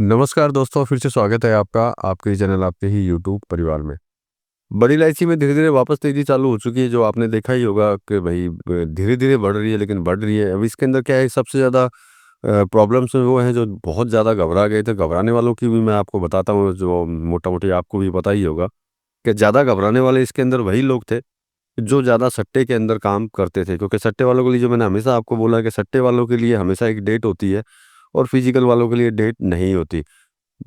नमस्कार दोस्तों, फिर से स्वागत है आपका आपके चैनल आपके ही यूट्यूब परिवार में। बड़ी इलायची में धीरे-धीरे वापस तेज़ी चालू हो चुकी है, जो आपने देखा ही होगा कि भई ब धीरे-धीरे बढ़ रही है लेकिन बढ़ रही है। अब इसके अंदर क्या है, सबसे ज़्यादा प्रॉब्लम्स वो हैं जो बहुत ज़्यादा घबरा गए थे। घबराने वालों की भी मैं आपको बताता हूँ, जो मोटा-मोटी आपको भी पता ही होगा कि ज़्यादा घबराने वाले इसके अंदर वही लोग थे जो ज़्यादा सट्टे के अंदर काम करते थे। क्योंकि सट्टे वालों के लिए, जो मैंने हमेशा आपको बोला, कि सट्टे वालों के लिए हमेशा एक डेट होती है और फिज़िकल वालों के लिए डेट नहीं होती।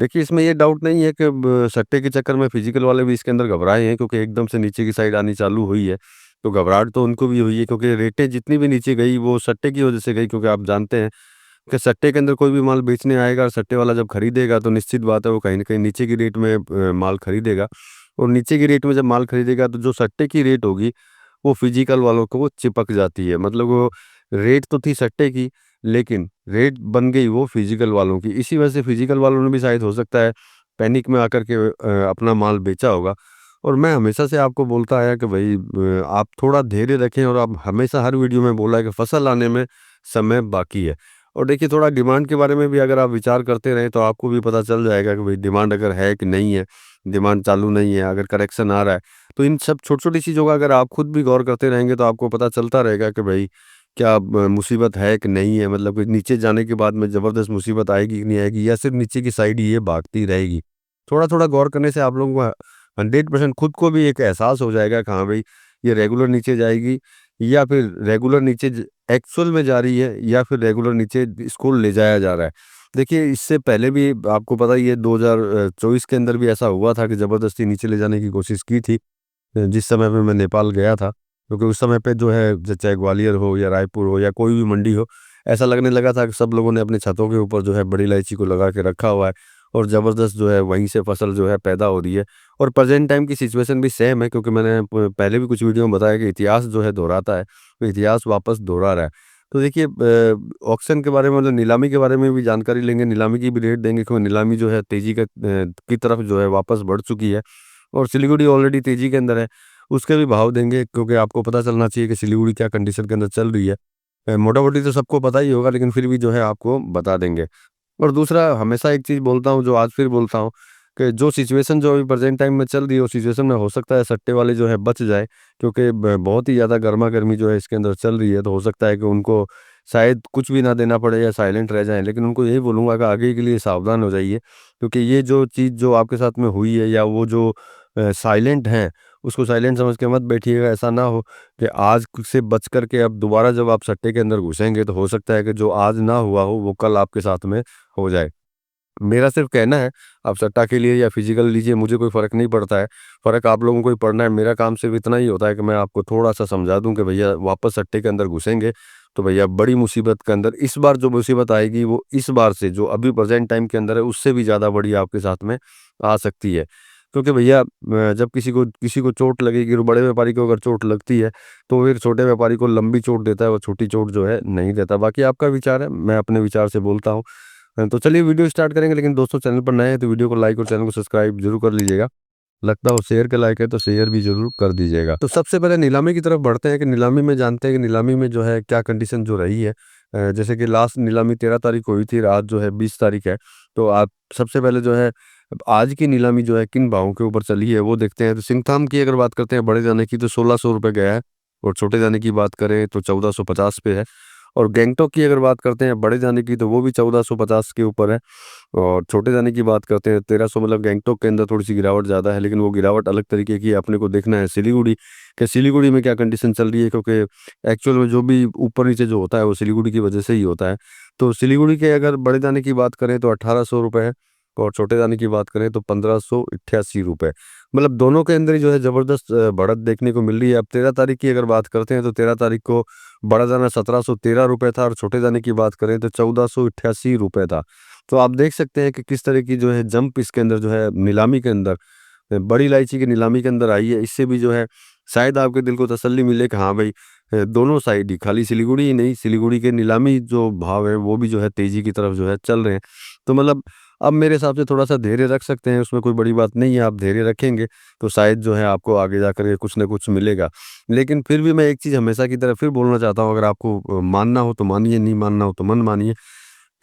देखिए, इसमें ये डाउट नहीं है कि सट्टे के चक्कर में फिजिकल वाले भी इसके अंदर घबराए हैं, क्योंकि एकदम से नीचे की साइड आनी चालू हुई है। तो घबराहट तो उनको भी हुई है, क्योंकि रेटें जितनी भी नीचे गई वो सट्टे की वजह से गई। क्योंकि आप जानते हैं कि सट्टे के अंदर कोई भी माल बेचने आएगा और सट्टे वाला जब खरीदेगा तो निश्चित बात है वो कहीं न कहीं नीचे की रेट में माल खरीदेगा। और नीचे की रेट में जब माल खरीदेगा तो जो सट्टे की रेट होगी वो फिजिकल वालों को वो चिपक जाती है। मतलब वो रेट तो थी सट्टे की, लेकिन रेट बन गई वो फिजिकल वालों की। इसी वजह से फिजिकल वालों ने भी शायद हो सकता है पैनिक में आकर के अपना माल बेचा होगा। और मैं हमेशा से आपको बोलता आया कि भाई आप थोड़ा धैर्य रखें, और आप हमेशा हर वीडियो में बोला है कि फसल आने में समय बाकी है। और देखिए, थोड़ा डिमांड के बारे में भी अगर आप विचार करते रहें तो आपको भी पता चल जाएगा कि भाई डिमांड अगर है कि नहीं है, डिमांड चालू नहीं है, अगर करेक्शन आ रहा है। तो इन सब छोटी-छोटी चीज़ों का अगर आप खुद भी गौर करते रहेंगे तो आपको पता चलता रहेगा कि भई क्या मुसीबत है कि नहीं है, मतलब कि नीचे जाने के बाद में ज़बरदस्त मुसीबत आएगी कि नहीं आएगी, या सिर्फ़ नीचे की साइड ही ये भागती रहेगी। थोड़ा-थोड़ा गौर करने से आप लोगों को 100% खुद को भी एक एहसास हो जाएगा कि हाँ भई, ये रेगुलर नीचे जाएगी, या फिर रेगुलर नीचे एक्चुअल में जा रही है, या फिर रेगुलर नीचे इसको ले जाया जा रहा है। देखिए, इससे पहले भी आपको पता ही है, 2024 के अंदर भी ऐसा हुआ था कि ज़बरदस्ती नीचे ले जाने की कोशिश की थी। जिस समय पे मैं नेपाल गया था, क्योंकि उस समय पे जो है चाहे ग्वालियर हो या रायपुर हो या कोई भी मंडी हो, ऐसा लगने लगा था कि सब लोगों ने अपनी छतों के ऊपर जो है बड़ी इलायची को लगा के रखा हुआ है, और ज़बरदस्त जो है वहीं से फसल जो है पैदा हो रही है। और प्रेजेंट टाइम की सिचुएशन भी सेम है, क्योंकि मैंने पहले भी कुछ वीडियो में बताया कि इतिहास जो है दोहराता है, तो इतिहास वापस दोहरा रहा है। तो देखिए, ऑक्शन के बारे में, मतलब नीलामी के बारे में भी जानकारी लेंगे, नीलामी की भी रेट देंगे, क्योंकि नीलामी जो है तेजी की तरफ जो है वापस बढ़ चुकी है। और सिलीगुड़ी ऑलरेडी तेजी के अंदर है, उसके भी भाव देंगे, क्योंकि आपको पता चलना चाहिए कि सिलीगुड़ी क्या कंडीशन के अंदर चल रही है। मोटा-मोटी तो सबको पता ही होगा, लेकिन फिर भी जो है आपको बता देंगे। और दूसरा, हमेशा एक चीज़ बोलता हूँ, जो आज फिर बोलता हूँ, कि जो सिचुएशन जो अभी प्रेज़ेंट टाइम में चल रही है, उस सिचुएशन में हो सकता है सट्टे वाले जो है बच जाएँ, क्योंकि ब बहुत ही ज़्यादा गरमा-गर्मी जो है इसके अंदर चल रही है, तो हो सकता है कि उनको शायद कुछ भी ना देना पड़े या साइलेंट रह जाएँ। लेकिन उनको यही बोलूँगा कि आगे के लिए सावधान हो जाइए, क्योंकि ये जो चीज़ जो आपके साथ में हुई है, या वो जो साइलेंट हैं, उसको साइलेंट समझ के मत बैठिएगा। ऐसा ना हो कि आज से बच कर के अब दोबारा जब आप सट्टे के अंदर घुसेंगे, तो हो सकता है कि जो आज ना हुआ हो, वो कल आपके साथ में हो जाए। मेरा सिर्फ़ कहना है, आप सट्टा के लिए या फिज़िकल लीजिए, मुझे कोई फ़र्क नहीं पड़ता है। फ़र्क आप लोगों को ही पड़ना है। मेरा काम सिर्फ़ इतना ही होता है कि मैं आपको थोड़ा-सा समझा दूँ कि भैया वापस सट्टे के अंदर घुसेंगे, तो भैया बड़ी मुसीबत के अंदर इस बार जो मुसीबत आएगी, वो इस बार से जो अभी प्रेज़ेंट टाइम के अंदर है, उससे भी ज़्यादा बड़ी आपके साथ में आ सकती है। क्योंकि भैया जब किसी को चोट लगेगी, और बड़े व्यापारी को अगर चोट लगती है, तो फिर छोटे व्यापारी को लंबी चोट देता है, वो छोटी चोट जो है नहीं देता। बाकी आपका विचार है, मैं अपने विचार से बोलता हूँ। तो चलिए वीडियो स्टार्ट करेंगे, लेकिन दोस्तों चैनल पर नए हैं तो वीडियो को लाइक और चैनल को सब्सक्राइब जरूर कर लीजिएगा। लगता हो शेयर के लायक है तो शेयर भी ज़रूर कर दीजिएगा। तो सबसे पहले नीलामी की तरफ बढ़ते हैं, कि नीलामी में जानते हैं कि नीलामी में जो है क्या कंडीशन जो रही है। जैसे कि लास्ट नीलामी 13 तारीख को हुई थी, आज जो है 20 तारीख है। तो आप सबसे पहले जो है आज की नीलामी जो है किन भावों के ऊपर चली है वो देखते हैं। तो सिंगथाम की अगर बात करते हैं बड़े दाने की, तो 1600 रुपये गया है, और छोटे दाने की बात करें तो 1450 पे है। और गैंगटॉक की अगर बात करते हैं बड़े दाने की, तो वो भी 1450 के ऊपर है। और छोटे दाने की बात करते हैं 1300, मतलब गैंगटॉक के अंदर थोड़ी-सी गिरावट ज़्यादा है, लेकिन वो गिरावट अलग तरीके की है। अपने को देखना है सिलीगुड़ी, कि सिलीगुड़ी में क्या कंडीशन चल रही है, क्योंकि एक्चुअल में जो भी ऊपर-नीचे जो होता है वो सिलीगुड़ी की वजह से ही होता है। तो सिलीगुड़ी के अगर बड़े दाने की बात करें तो 1800 रुपए है, और छोटे दाने की बात करें तो 1588 रुपए। मतलब दोनों के अंदर ही जो है ज़बरदस्त बढ़त देखने को मिल रही है। अब 13 तारीख की अगर बात करते हैं तो 13 तारीख को बड़ा दाना 1713 रुपए था, और छोटे दाने की बात करें तो 1488 रुपए था। तो आप देख सकते हैं कि किस तरह की जो है जंप इसके अंदर जो है नीलामी के अंदर बड़ी इलायची की नीलामी के अंदर आई है। इससे भी जो है शायद आपके दिल को तसल्ली मिले कि हाँ भाई, दोनों साइड ही, खाली सिलीगुड़ी ही नहीं, सिलीगुड़ी के नीलामी जो भाव है वो भी जो है तेजी की तरफ जो है चल रहे हैं। तो मतलब अब मेरे हिसाब से थोड़ा सा धैर्य रख सकते हैं, उसमें कोई बड़ी बात नहीं है। आप धैर्य रखेंगे तो शायद जो है आपको आगे जाकर के कुछ ना कुछ मिलेगा। लेकिन फिर भी मैं एक चीज़ हमेशा की तरह फिर बोलना चाहता हूँ, अगर आपको मानना हो तो मानिए, नहीं मानना हो तो मन मानिए,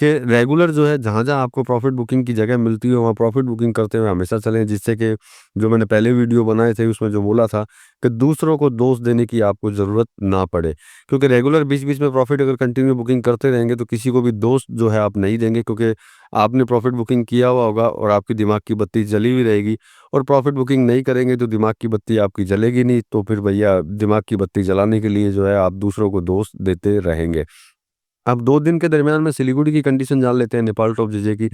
कि रेगुलर जो है जहाँ-जहाँ आपको प्रॉफ़िट बुकिंग की जगह मिलती है वहाँ प्रॉफ़िट बुकिंग करते हुए हमेशा चलें, जिससे कि जो मैंने पहले वीडियो बनाए थे उसमें जो बोला था कि दूसरों को दोष देने की आपको ज़रूरत ना पड़े। क्योंकि रेगुलर बीच-बीच में प्रॉफ़िट अगर कंटिन्यू बुकिंग करते रहेंगे तो किसी को भी दोष जो है आप नहीं देंगे, क्योंकि आपने प्रॉफ़िट बुकिंग किया हुआ होगा और आपकी दिमाग की बत्ती जली हुई रहेगी। और प्रॉफ़िट बुकिंग नहीं करेंगे तो दिमाग की बत्ती आपकी जलेगी नहीं, तो फिर भैया दिमाग की बत्ती जलाने के लिए जो है आप दूसरों को दोष देते रहेंगे। अब 2 दिन के दरमियान में सिलीगुड़ी की कंडीशन जान लेते हैं नेपाल टॉप जेजे की,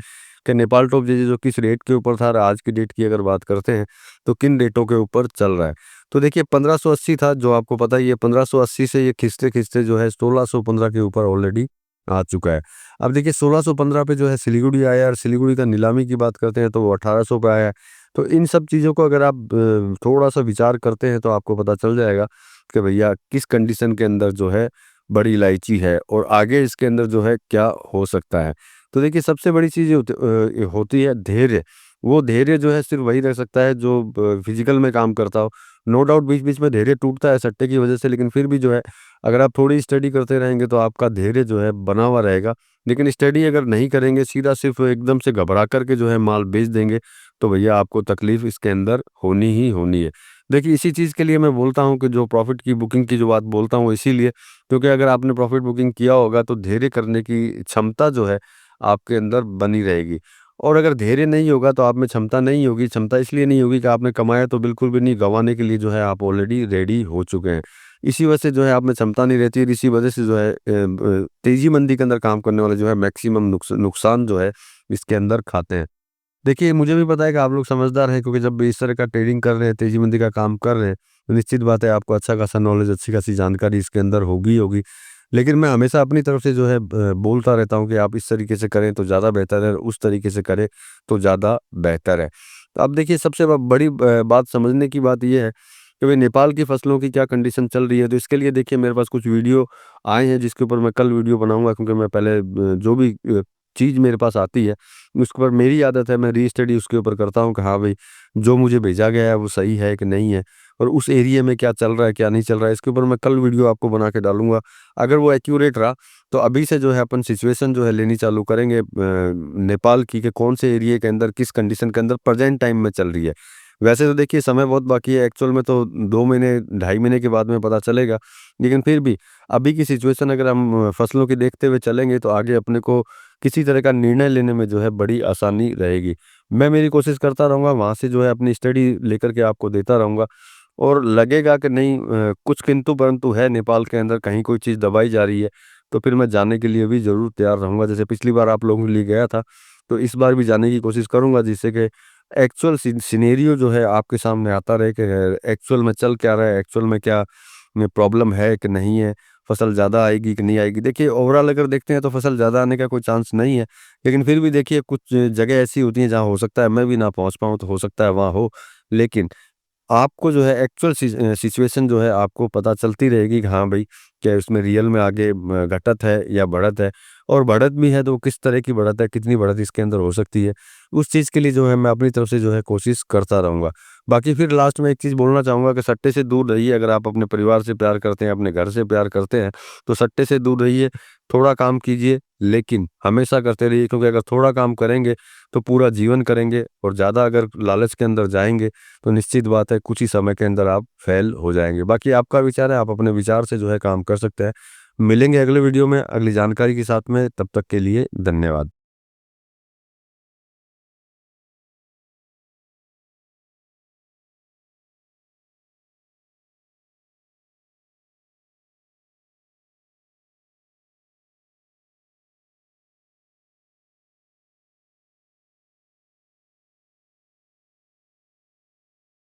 कि नेपाल टॉप जेजे जो किस रेट के ऊपर था और आज की डेट की अगर बात करते हैं, तो किन रेटों के ऊपर चल रहा है। तो देखिए 1580 था, जो आपको पता ही है 1580 से ये खिसते-खिसते जो है 1615 के ऊपर ऑलरेडी आ चुका है। अब देखिए 1615 पे जो है सिलीगुड़ी आया और सिलीगुड़ी का नीलामी की बात करते हैं तो वो 1800 पे आया है। तो इन सब चीज़ों को अगर आप थोड़ा-सा विचार करते हैं तो आपको पता चल जाएगा कि भैया किस कंडीशन के अंदर जो है बड़ी इलायची है और आगे इसके अंदर जो है क्या हो सकता है। तो देखिए सबसे बड़ी चीज़ होती है धैर्य। वो धैर्य जो है सिर्फ़ वही रह सकता है जो फ़िज़िकल में काम करता हो। नो डाउट बीच-बीच में धैर्य टूटता है सट्टे की वज़ह से, लेकिन फिर भी जो है अगर आप थोड़ी स्टडी करते रहेंगे तो आपका धैर्य जो है बना हुआ रहेगा। लेकिन स्टडी अगर नहीं करेंगे, सीधा सिर्फ़ एकदम से घबरा कर के जो है माल बेच देंगे, तो भैया आपको तकलीफ़ इसके अंदर होनी ही होनी है। देखिए इसी चीज़ के लिए मैं बोलता हूँ कि जो प्रॉफ़िट की बुकिंग की जो बात बोलता हूँ इसीलिए, क्योंकि अगर आपने प्रॉफ़िट बुकिंग किया होगा तो धैर्य करने की क्षमता जो है आपके अंदर बनी रहेगी। और अगर धैर्य नहीं होगा तो आप में क्षमता नहीं होगी। क्षमता इसलिए नहीं होगी कि आपने कमाया तो बिल्कुल भी नहीं, गँवाने के लिए जो है आप ऑलरेडी रेडी हो चुके हैं। इसी वजह से जो है आप में क्षमता नहीं रहती और इसी वजह से जो है तेज़ी मंदी के अंदर काम करने वाले जो है मैक्सिमम नुकसान जो है इसके अंदर खाते हैं। देखिए, मुझे भी पता है कि आप लोग समझदार हैं, क्योंकि जब भी इस तरह का ट्रेडिंग कर रहे हैं, तेज़ी-मंदी का काम कर रहे हैं, तो निश्चित बात है आपको अच्छा खासा नॉलेज, अच्छी खासी जानकारी इसके अंदर होगी ही होगी। लेकिन मैं हमेशा अपनी तरफ से जो है बोलता रहता हूँ कि आप इस तरीके से करें तो ज़्यादा बेहतर है, उस तरीके से करें तो ज़्यादा बेहतर है। तो अब देखिए सबसे बड़ी बात समझने की बात ये है कि भई नेपाल की फसलों की क्या कंडीशन चल रही है, तो इसके लिए देखिए मेरे पास कुछ वीडियो आए हैं जिसके ऊपर मैं कल वीडियो बनाऊँगा, क्योंकि मैं पहले जो भी चीज़ मेरे पास आती है उसके ऊपर मेरी आदत है, मैं री-स्टडी उसके ऊपर करता हूँ कि हाँ भई, जो मुझे भेजा गया है वो सही है कि नहीं है और उस एरिया में क्या चल रहा है, क्या नहीं चल रहा है, इसके ऊपर मैं कल वीडियो आपको बना के डालूँगा। अगर वो एक्यूरेट रहा, तो अभी से जो है अपन सिचुएशन जो है लेनी चालू करेंगे नेपाल की, कि कौन से एरिया के अंदर, किस कंडीशन के अंदर प्रेज़ेंट टाइम में चल रही है। वैसे तो देखिए समय बहुत बाकी है, एक्चुअल में तो 2 महीने, ढाई महीने के बाद में पता चलेगा। लेकिन फिर भी अभी की सिचुएशन अगर हम फसलों की देखते हुए चलेंगे, तो आगे अपने को किसी तरह का निर्णय लेने में जो है बड़ी आसानी रहेगी। मैं मेरी कोशिश करता रहूँगा, वहाँ से जो है अपनी स्टडी लेकर के आपको देता रहूँगा और लगेगा कि नहीं कुछ किंतु परंतु है नेपाल के अंदर, कहीं कोई चीज़ दबाई जा रही है, तो फिर मैं जाने के लिए भी ज़रूर तैयार रहूँगा। जैसे पिछली बार आप लोगों के लिए गया था, तो इस बार भी जाने की कोशिश करूँगा, जिससे कि एक्चुअल सिनेरियो जो है आपके सामने आता रहे कि एक्चुअल में चल क्या रहा है, एक्चुअल में क्या में प्रॉब्लम है कि नहीं है, फसल ज़्यादा आएगी कि नहीं आएगी। देखिए ओवरऑल अगर देखते हैं तो फसल ज़्यादा आने का कोई चांस नहीं है, लेकिन फिर भी देखिए कुछ जगह ऐसी होती हैं जहाँ हो सकता है मैं भी ना पहुँच पाऊँ, तो हो सकता है वहाँ हो। लेकिन आपको जो है एक्चुअल सिचुएशन जो है आपको पता चलती रहेगी कि हाँ भाई, क्या इसमें रियल में आगे घटत है या बढ़त है, और बढ़त भी है तो किस तरह की बढ़त है, कितनी बढ़त इसके अंदर हो सकती है, उस चीज़ के लिए जो है मैं अपनी तरफ से जो है कोशिश करता रहूँगा। बाकी फिर लास्ट में एक चीज़ बोलना चाहूँगा कि सट्टे से दूर रहिए। अगर आप अपने परिवार से प्यार करते हैं, अपने घर से प्यार करते हैं, तो सट्टे से दूर रहिए, थोड़ा काम कीजिए, लेकिन हमेशा करते रहिए, क्योंकि अगर थोड़ा काम करेंगे तो पूरा जीवन करेंगे, और ज़्यादा अगर लालच के अंदर जाएँगे तो निश्चित बात है कुछ ही समय के अंदर आप फेल हो जाएँगे। बाकी आपका विचार है, आप अपने विचार से जो है काम कर सकते हैं। मिलेंगे अगले वीडियो में अगली जानकारी के साथ में, तब तक के लिए धन्यवाद।